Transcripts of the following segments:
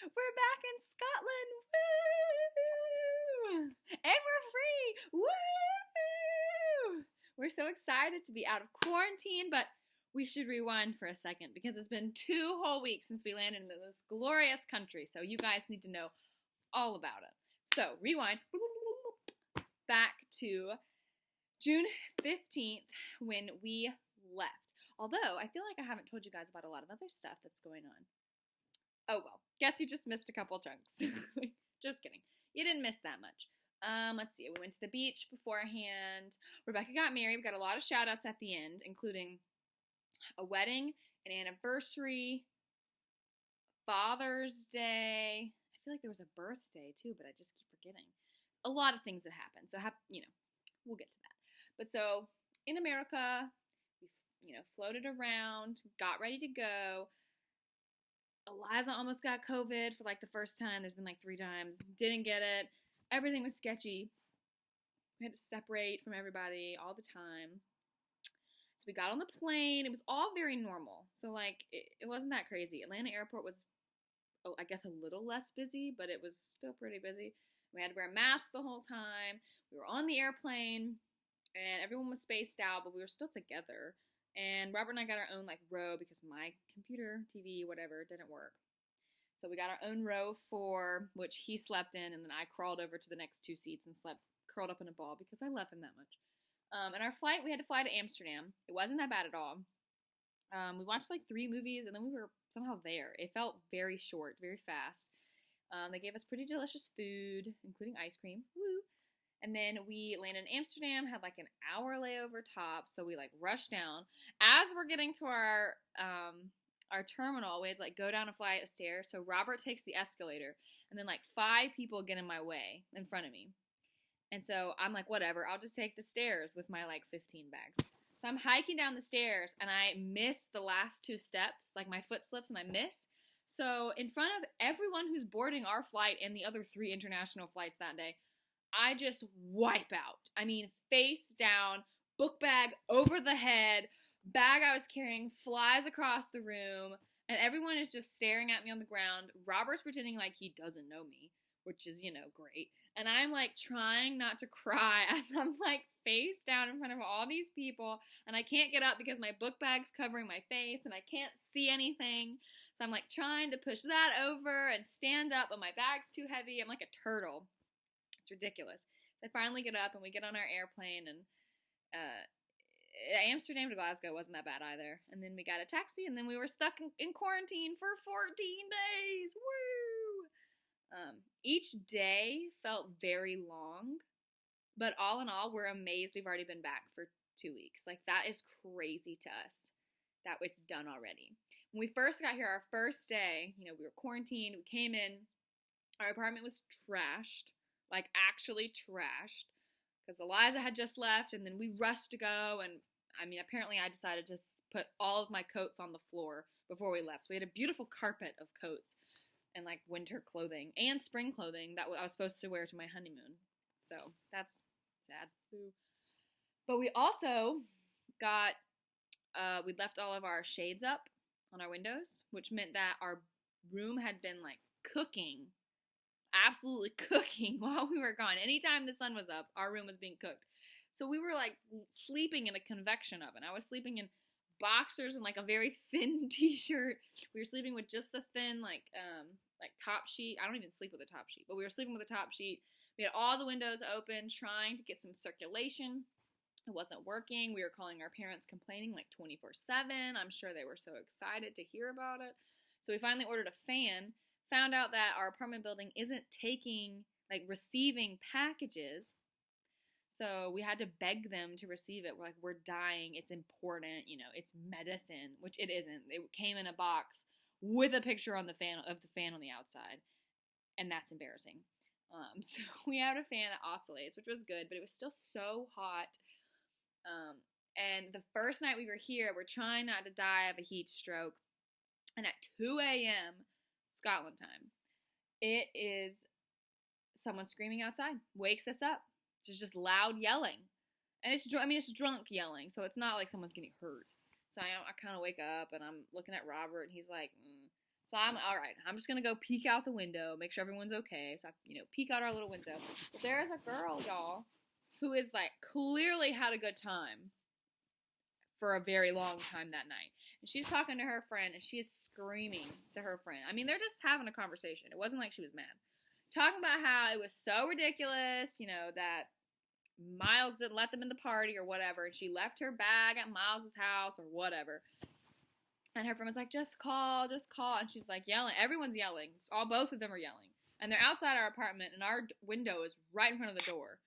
We're back in Scotland. Woo! And we're free. Woo! We're so excited to be out of quarantine, but we should rewind for a second because it's been 2 whole weeks since we landed in this glorious country. So you guys need to know all about it. So rewind back to June 15th when we left. Although I feel like I haven't told you guys about a lot of other stuff that's going on. Oh well, guess you just missed a couple chunks. Just kidding. You didn't miss that much. Let's see. We went to the beach beforehand. Rebecca got married. We got a lot of shout outs at the end, including a wedding, an anniversary, Father's Day. I feel like there was a birthday too, but I just keep forgetting. A lot of things that happened. So, we'll get to that. But so in America, we, floated around, got ready to go. Eliza almost got COVID for like the first time. There's been like 3 times. Didn't get it. Everything was sketchy. We had to separate from everybody all the time. So we got on the plane. It was all very normal. So like it wasn't that crazy. Atlanta airport was, I guess, a little less busy, but it was still pretty busy. We had to wear a mask the whole time. We were on the airplane, and everyone was spaced out, but we were still together. And Robert and I got our own row because my computer, TV, whatever, didn't work. So we got our own row for which he slept in, and then I crawled over to the next 2 seats and slept curled up in a ball because I love him that much. And our flight, we had to fly to Amsterdam. It wasn't that bad at all. We watched 3 movies, and then we were somehow there. It felt very short, very fast. They gave us pretty delicious food, including ice cream. Woo! And then we landed in Amsterdam, had an hour layover top, so we rushed down. As we're getting to our terminal, we had to go down a flight of stairs. So Robert takes the escalator, and then 5 people get in my way in front of me. And so I'm like, whatever, I'll just take the stairs with my 15 bags. So I'm hiking down the stairs, and I miss the last 2 steps. My foot slips and I miss. So in front of everyone who's boarding our flight and the other 3 international flights that day, I just wipe out. I mean, face down, book bag over the head, bag I was carrying flies across the room, and everyone is just staring at me on the ground. Robert's pretending like he doesn't know me, which is, great. And I'm trying not to cry as I'm face down in front of all these people, and I can't get up because my book bag's covering my face and I can't see anything. So I'm trying to push that over and stand up, but my bag's too heavy. I'm like a turtle. It's ridiculous. So I finally get up and we get on our airplane, and Amsterdam to Glasgow wasn't that bad either. And then we got a taxi, and then we were stuck in quarantine for 14 days. Woo! Each day felt very long, but all in all, we're amazed we've already been back for 2 weeks. That is crazy to us that it's done already. When we first got here, our first day, we were quarantined. We came in. Our apartment was trashed. Actually trashed, because Eliza had just left, and then we rushed to go, and apparently I decided to put all of my coats on the floor before we left. So we had a beautiful carpet of coats and winter clothing and spring clothing that I was supposed to wear to my honeymoon. So that's sad. But we also got, we left all of our shades up on our windows, which meant that our room had been cooking. Absolutely cooking while we were gone. Anytime the sun was up, our room was being cooked. So we were sleeping in a convection oven. I was sleeping in boxers and a very thin t-shirt. We were sleeping with just the thin top sheet. I don't even sleep with a top sheet, but we were sleeping with a top sheet. We had all the windows open, trying to get some circulation. It wasn't working. We were calling our parents, complaining 24/7. I'm sure they were so excited to hear about it. So we finally ordered a fan. Found out that our apartment building isn't taking, receiving packages. So we had to beg them to receive it. We're dying. It's important. It's medicine, which it isn't. It came in a box with a picture on the fan on the outside. And that's embarrassing. So we had a fan that oscillates, which was good, but it was still so hot. And the first night we were here, we're trying not to die of a heat stroke. And at 2 a.m., Scotland time, it is someone screaming outside, wakes us up. It's just loud yelling. And it's drunk yelling, so it's not like someone's getting hurt. So I kind of wake up, and I'm looking at Robert, and he's like, So I'm all right. I'm just gonna go peek out the window, make sure everyone's okay. So I, peek out our little window. But there's a girl, y'all, who is like clearly had a good time for a very long time that night. And she's talking to her friend, and she is screaming to her friend. I mean, they're just having a conversation. It wasn't like she was mad. Talking about how it was so ridiculous, that Miles didn't let them in the party or whatever, and she left her bag at Miles's house or whatever. And her friend was like, just call. And she's like yelling. Everyone's yelling. Both of them are yelling. And they're outside our apartment, and our window is right in front of the door.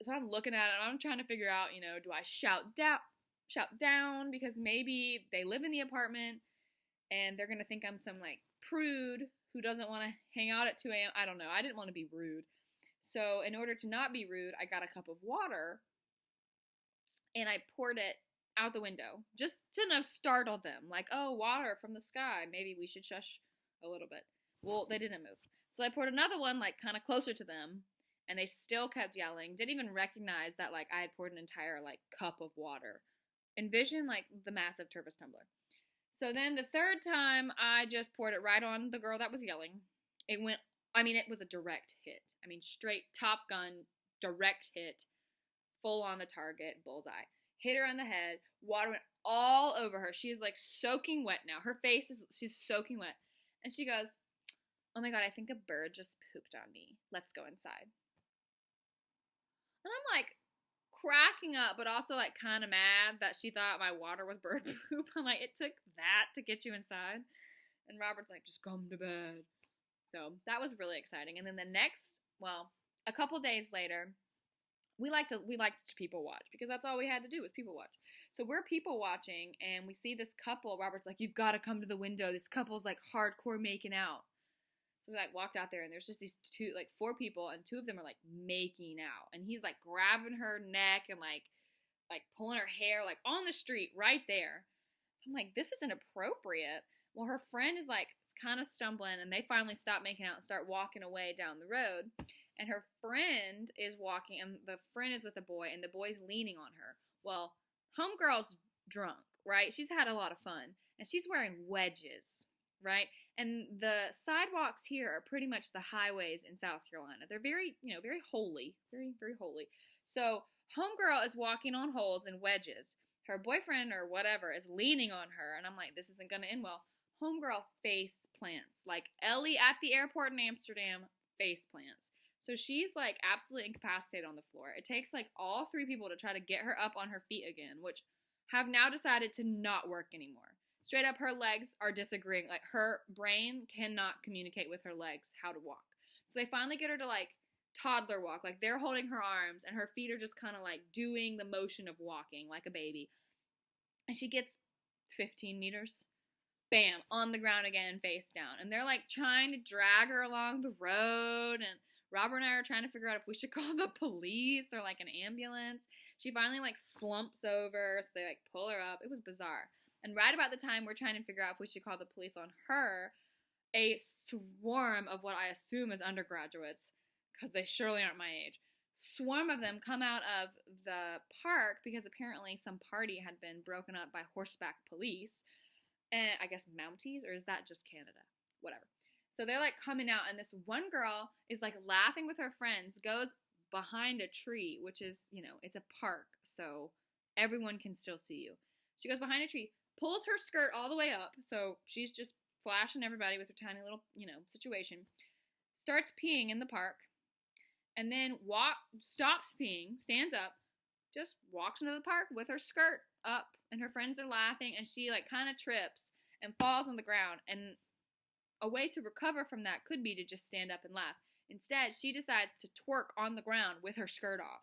So I'm looking at it, and I'm trying to figure out, do I shout down because maybe they live in the apartment, and they're going to think I'm some, like, prude who doesn't want to hang out at 2 a.m. I don't know. I didn't want to be rude. So in order to not be rude, I got a cup of water, and I poured it out the window, just to startle them, like, oh, water from the sky, maybe we should shush a little bit. Well, they didn't move. So I poured another one, like, kind of closer to them, and they still kept yelling, didn't even recognize that, like, I had poured an entire, like, cup of water. Envision, like, the massive Tervis tumbler. So then the third time, I just poured it right on the girl that was yelling. It was a direct hit. I mean, straight Top Gun, direct hit, full on the target, bullseye. Hit her on the head. Water went all over her. She is, like, soaking wet now. Her face she's soaking wet. And she goes, oh my God, I think a bird just pooped on me. Let's go inside. And I'm, like, cracking up, but also, like, kind of mad that she thought my water was bird poop. I'm like, it took that to get you inside. And Robert's like, just come to bed. So that was really exciting. And then a couple days later, we liked to people watch because that's all we had to do was people watch. So we're people watching, and we see this couple. Robert's like, you've got to come to the window. This couple's, like, hardcore making out. So we, like, walked out there, and there's just these 4 people, and 2 of them are, like, making out. And he's, like, grabbing her neck and, like pulling her hair, like, on the street right there. So I'm like, this isn't appropriate. Well, her friend is, like, kind of stumbling, and they finally stop making out and start walking away down the road. And her friend is walking, and the friend is with a boy, and the boy's leaning on her. Well, homegirl's drunk, right? She's had a lot of fun, and she's wearing wedges, right? And the sidewalks here are pretty much the highways in South Carolina. They're very, very holy, very, very holy. So homegirl is walking on holes and wedges. Her boyfriend or whatever is leaning on her, and I'm like, this isn't going to end well. Homegirl face plants, like Ellie at the airport in Amsterdam, face plants. So she's, like, absolutely incapacitated on the floor. It takes, like, all 3 people to try to get her up on her feet again, which have now decided to not work anymore. Straight up, her legs are disagreeing. Like, her brain cannot communicate with her legs how to walk. So they finally get her to, like, toddler walk. Like, they're holding her arms, and her feet are just kind of, like, doing the motion of walking like a baby. And she gets 15 meters. Bam, on the ground again, face down. And they're, like, trying to drag her along the road, and Robert and I are trying to figure out if we should call the police or, like, an ambulance. She finally, like, slumps over, so they, like, pull her up. It was bizarre. And right about the time we're trying to figure out if we should call the police on her, a swarm of what I assume is undergraduates, because they surely aren't my age, swarm of them come out of the park because apparently some party had been broken up by horseback police. And I guess Mounties, or is that just Canada? Whatever. So they're, like, coming out, and this one girl is, like, laughing with her friends, goes behind a tree, which is, it's a park, so everyone can still see you. She goes behind a tree, pulls her skirt all the way up, so she's just flashing everybody with her tiny little, situation, starts peeing in the park, and then stops peeing, stands up, just walks into the park with her skirt up, and her friends are laughing, and she, like, kind of trips and falls on the ground, and a way to recover from that could be to just stand up and laugh. Instead, she decides to twerk on the ground with her skirt off.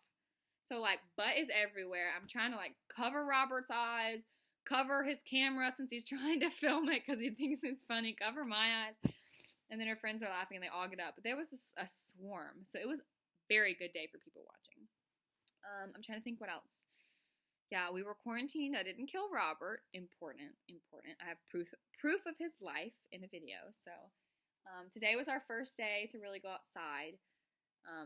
So, like, butt is everywhere. I'm trying to, like, cover Robert's eyes, cover his camera since he's trying to film it because he thinks it's funny, cover my eyes. And then her friends are laughing, and they all get up. But there was a swarm. So it was a very good day for people watching. I'm trying to think what else. Yeah, we were quarantined. I didn't kill Robert. Important. I have proof of his life in a video. So today was our first day to really go outside.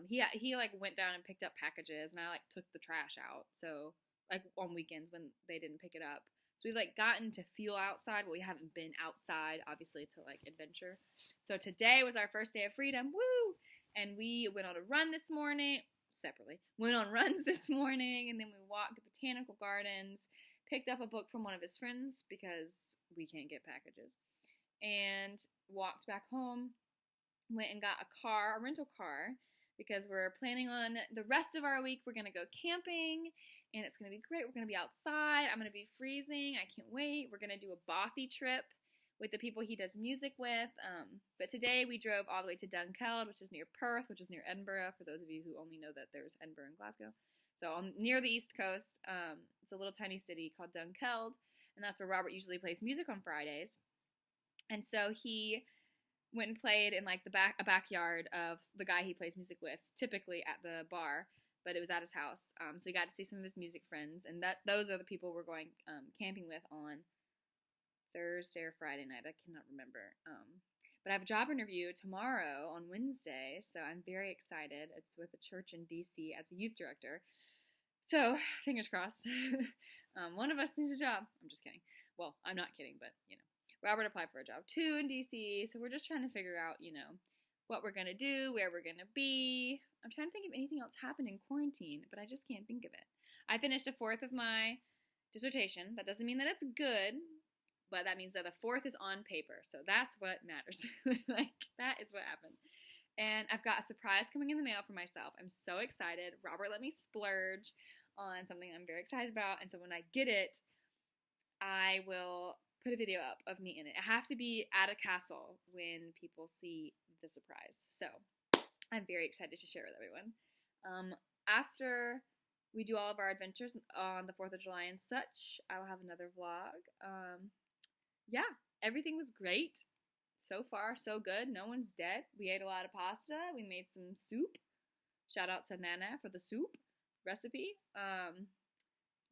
He like went down and picked up packages, and I like took the trash out. So like on weekends when they didn't pick it up. So we've like gotten to feel outside, but we haven't been outside, obviously, to like adventure. So today was our first day of freedom. Woo! And we went on a run this morning, separately. Went on runs this morning, and then we walked the botanical gardens, picked up a book from one of his friends because we can't get packages, and walked back home, went and got a rental car, because we're planning on the rest of our week. We're going to go camping, and it's going to be great. We're going to be outside. I'm going to be freezing. I can't wait. We're going to do a bothy trip with the people he does music with. But today we drove all the way to Dunkeld, which is near Perth, which is near Edinburgh, for those of you who only know that there's Edinburgh and Glasgow. So near the East Coast, it's a little tiny city called Dunkeld, and that's where Robert usually plays music on Fridays. And so he went and played in like a backyard of the guy he plays music with, typically at the bar, but it was at his house. So we got to see some of his music friends, and those are the people we're going camping with on Thursday or Friday night. I cannot remember. But I have a job interview tomorrow on Wednesday, so I'm very excited. It's with a church in DC as a youth director. So fingers crossed. One of us needs a job. I'm just kidding. Well, I'm not kidding, but you know. Robert applied for a job too in DC, so we're just trying to figure out, you know, what we're going to do, where we're going to be. I'm trying to think if anything else happened in quarantine, but I just can't think of it. I finished a fourth of my dissertation. That doesn't mean that it's good, but that means that the fourth is on paper, so that's what matters. Like, that is what happened. And I've got a surprise coming in the mail for myself. I'm so excited. Robert let me splurge on something I'm very excited about, and so when I get it, I will put a video up of me in it. I have to be at a castle when people see the surprise. So I'm very excited to share with everyone. After we do all of our adventures on the 4th of July and such, I will have another vlog. Yeah, everything was great. So far, so good. No one's dead. We ate a lot of pasta. We made some soup. Shout out to Nana for the soup recipe.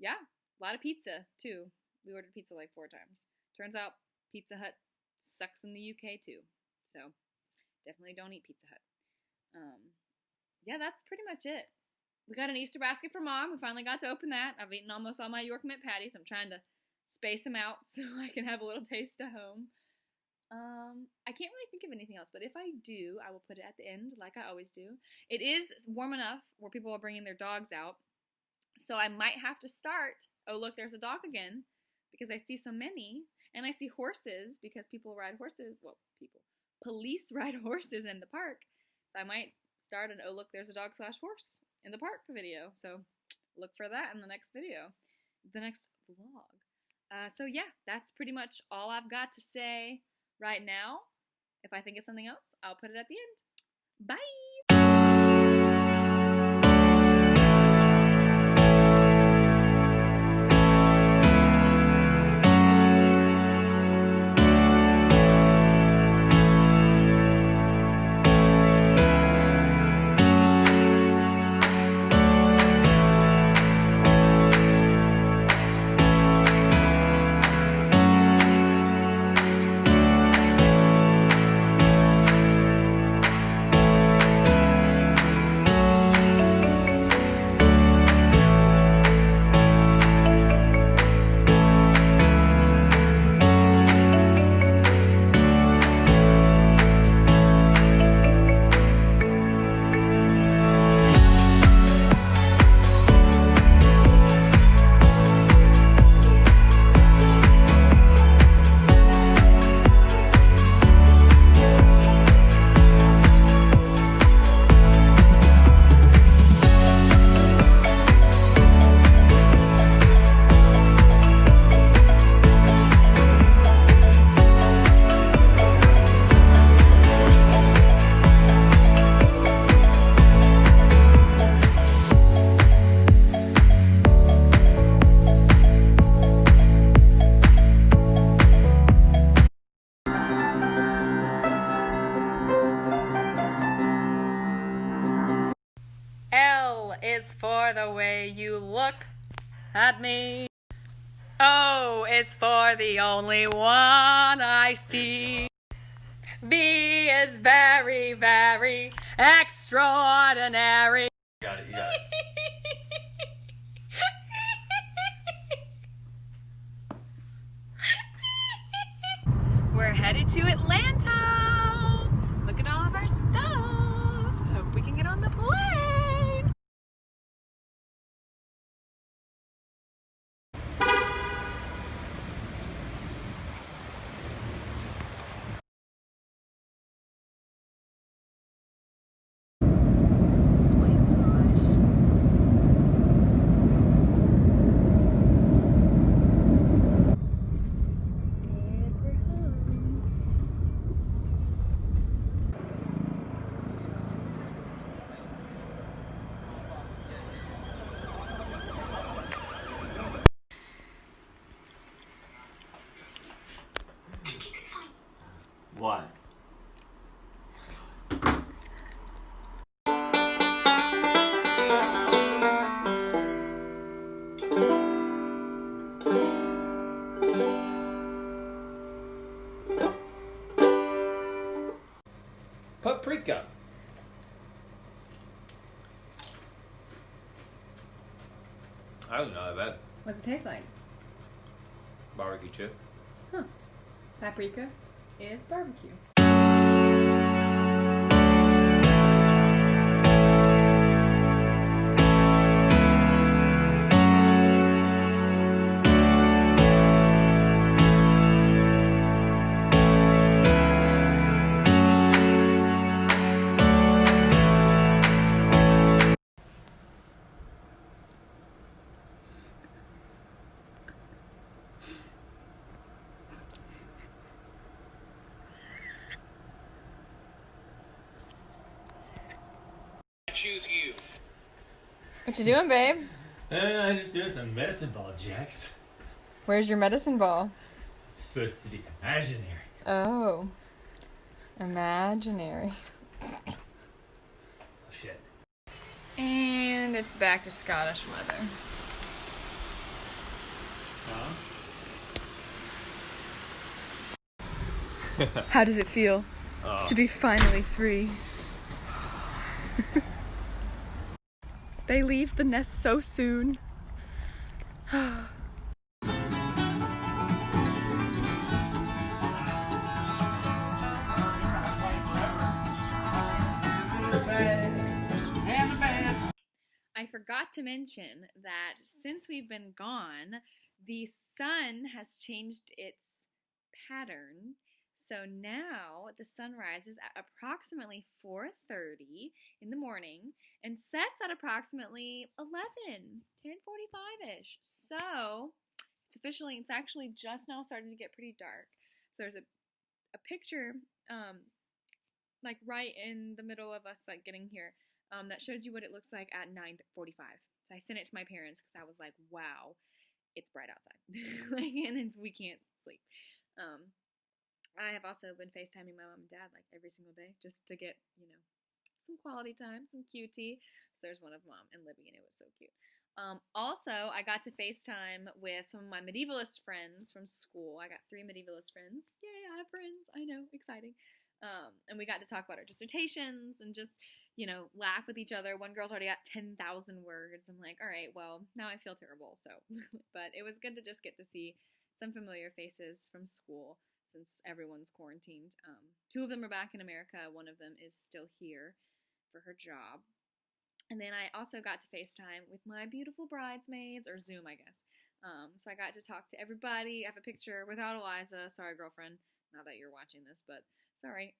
Yeah, a lot of pizza too. We ordered pizza like 4 times. Turns out Pizza Hut sucks in the UK too. So definitely don't eat Pizza Hut. Yeah, that's pretty much it. We got an Easter basket for Mom. We finally got to open that. I've eaten almost all my York mint patties. I'm trying to space them out so I can have a little taste at home. I can't really think of anything else, but if I do, I will put it at the end like I always do. It is warm enough where people are bringing their dogs out, so I might have to start, oh look, there's a dog again, because I see so many, and I see horses because people ride horses, well, police ride horses in the park, so I might start an oh look, there's a dog / horse in the park video, so look for that in the next video, the next vlog. So yeah, that's pretty much all I've got to say right now. If I think of something else, I'll put it at the end. Bye! Is for the way you look at me. O is for the only one I see. V is very, very extraordinary. You got it. headed to Atlanta. Look at all of our stuff. Hope we can get on the plane. What? Paprika. I don't know that. What's it taste like? Barbecue chip. Huh. Paprika is barbecue. Choose you. What you doing, babe? I'm just doing some medicine ball jacks. Where's your medicine ball? It's supposed to be imaginary. Oh. Imaginary. Oh shit. And it's back to Scottish weather. How does it feel to be finally free? They leave the nest so soon. I forgot to mention that since we've been gone, the sun has changed its pattern. So now the sun rises at approximately 4:30 in the morning and sets at approximately 10:45-ish. So it's actually just now starting to get pretty dark. So there's a picture like right in the middle of us like getting here that shows you what it looks like at 9:45. So I sent it to my parents because I was like, wow, it's bright outside. and we can't sleep. I have also been FaceTiming my mom and dad like every single day just to get, some quality time, some QT. So there's one of Mom and Libby, and it was so cute. Also, I got to FaceTime with some of my medievalist friends from school. I got 3 medievalist friends. Yay, I have friends. I know, exciting. And we got to talk about our dissertations and just, laugh with each other. One girl's already at 10,000 words. I'm like, all right, well, now I feel terrible. So, but it was good to just get to see some familiar faces from school since everyone's quarantined. 2 of them are back in America. One of them is still here for her job. And then I also got to FaceTime with my beautiful bridesmaids, or Zoom, I guess. So I got to talk to everybody. I have a picture without Eliza. Sorry, girlfriend. Not that you're watching this, but sorry.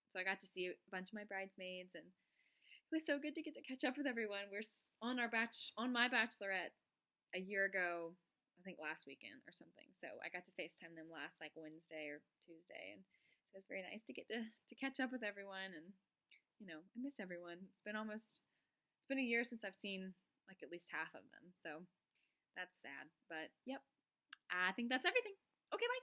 So I got to see a bunch of my bridesmaids, and it was so good to get to catch up with everyone. We're on my bachelorette a year ago, I think last weekend or something. So I got to FaceTime them last like Wednesday or Tuesday, and it was very nice to get to catch up with everyone. And I miss everyone. It's been a year since I've seen like at least half of them. So that's sad. But yep, I think that's everything. Okay, bye.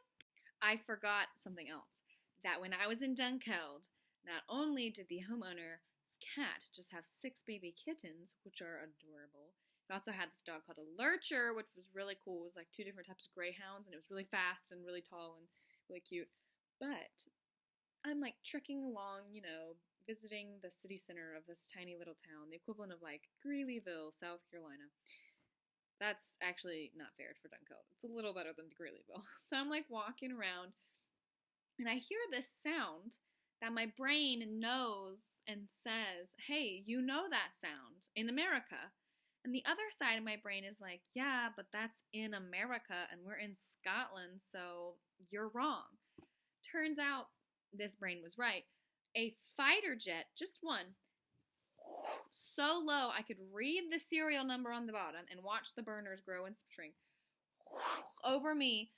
I forgot something else. That when I was in Dunkeld, not only did the homeowner's cat just have 6 baby kittens, which are adorable. It also had this dog called a lurcher, which was really cool. It was like 2 different types of greyhounds, and it was really fast and really tall and really cute. But I'm like trekking along, visiting the city center of this tiny little town, the equivalent of like Greeleyville, South Carolina. That's actually not fair for Dunkeld. It's a little better than Greeleyville. So I'm like walking around, And I hear this sound that my brain knows and says, hey, you know that sound in America. And the other side of my brain is like, yeah, but that's in America and we're in Scotland, so you're wrong. Turns out this brain was right. A fighter jet, just one, so low I could read the serial number on the bottom and watch the burners grow and shrink, over me,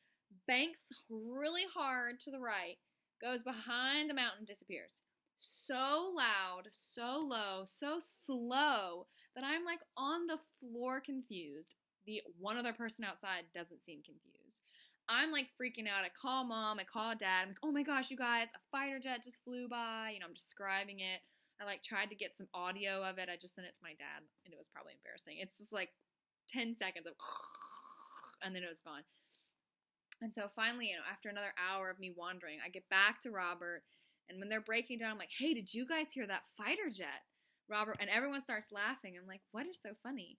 banks really hard to the right, goes behind a mountain, disappears. So loud, so low, so slow that I'm like on the floor confused. The one other person outside doesn't seem confused. I'm like freaking out. I call mom, I call dad. I'm like, oh my gosh, you guys, a fighter jet just flew by. I'm describing it. I like tried to get some audio of it. I just sent it to my dad, and it was probably embarrassing. It's just like 10 seconds of, and then it was gone. And so finally, after another hour of me wandering, I get back to Robert, and when they're breaking down, I'm like, hey, did you guys hear that fighter jet? Robert, and everyone starts laughing. I'm like, what is so funny?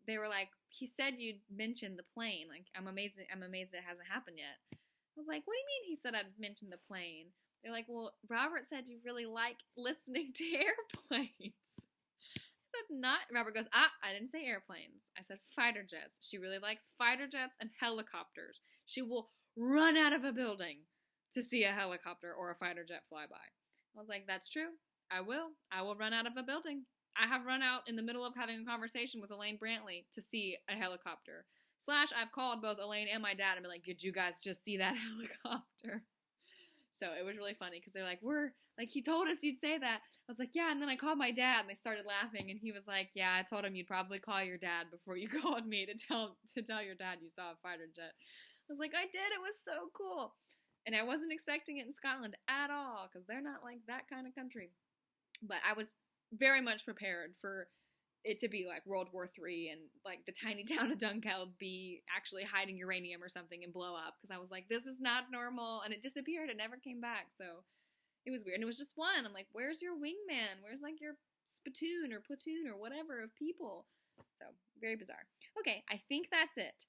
They were like, he said you'd mentioned the plane. Like, I'm amazed it hasn't happened yet. I was like, what do you mean he said I'd mentioned the plane? They're like, well, Robert said you really like listening to airplanes. I said not. Robert goes, I didn't say airplanes. I said fighter jets. She really likes fighter jets and helicopters. She will run out of a building to see a helicopter or a fighter jet fly by. I was like, that's true. I will. I will run out of a building. I have run out in the middle of having a conversation with Elaine Brantley to see a helicopter. / I've called both Elaine and my dad and been like, did you guys just see that helicopter? So it was really funny because they're like, he told us you'd say that. I was like, yeah, and then I called my dad and they started laughing and he was like, yeah, I told him you'd probably call your dad before you called me to tell your dad you saw a fighter jet. I was like, I did. It was so cool. And I wasn't expecting it in Scotland at all because they're not like that kind of country. But I was very much prepared for it to be like World War III and like the tiny town of Dunkeld be actually hiding uranium or something and blow up because I was like, this is not normal, and it disappeared. It never came back, so it was weird. And it was just one. I'm like, where's your wingman? Where's like your spittoon or platoon or whatever of people? So very bizarre. Okay, I think that's it.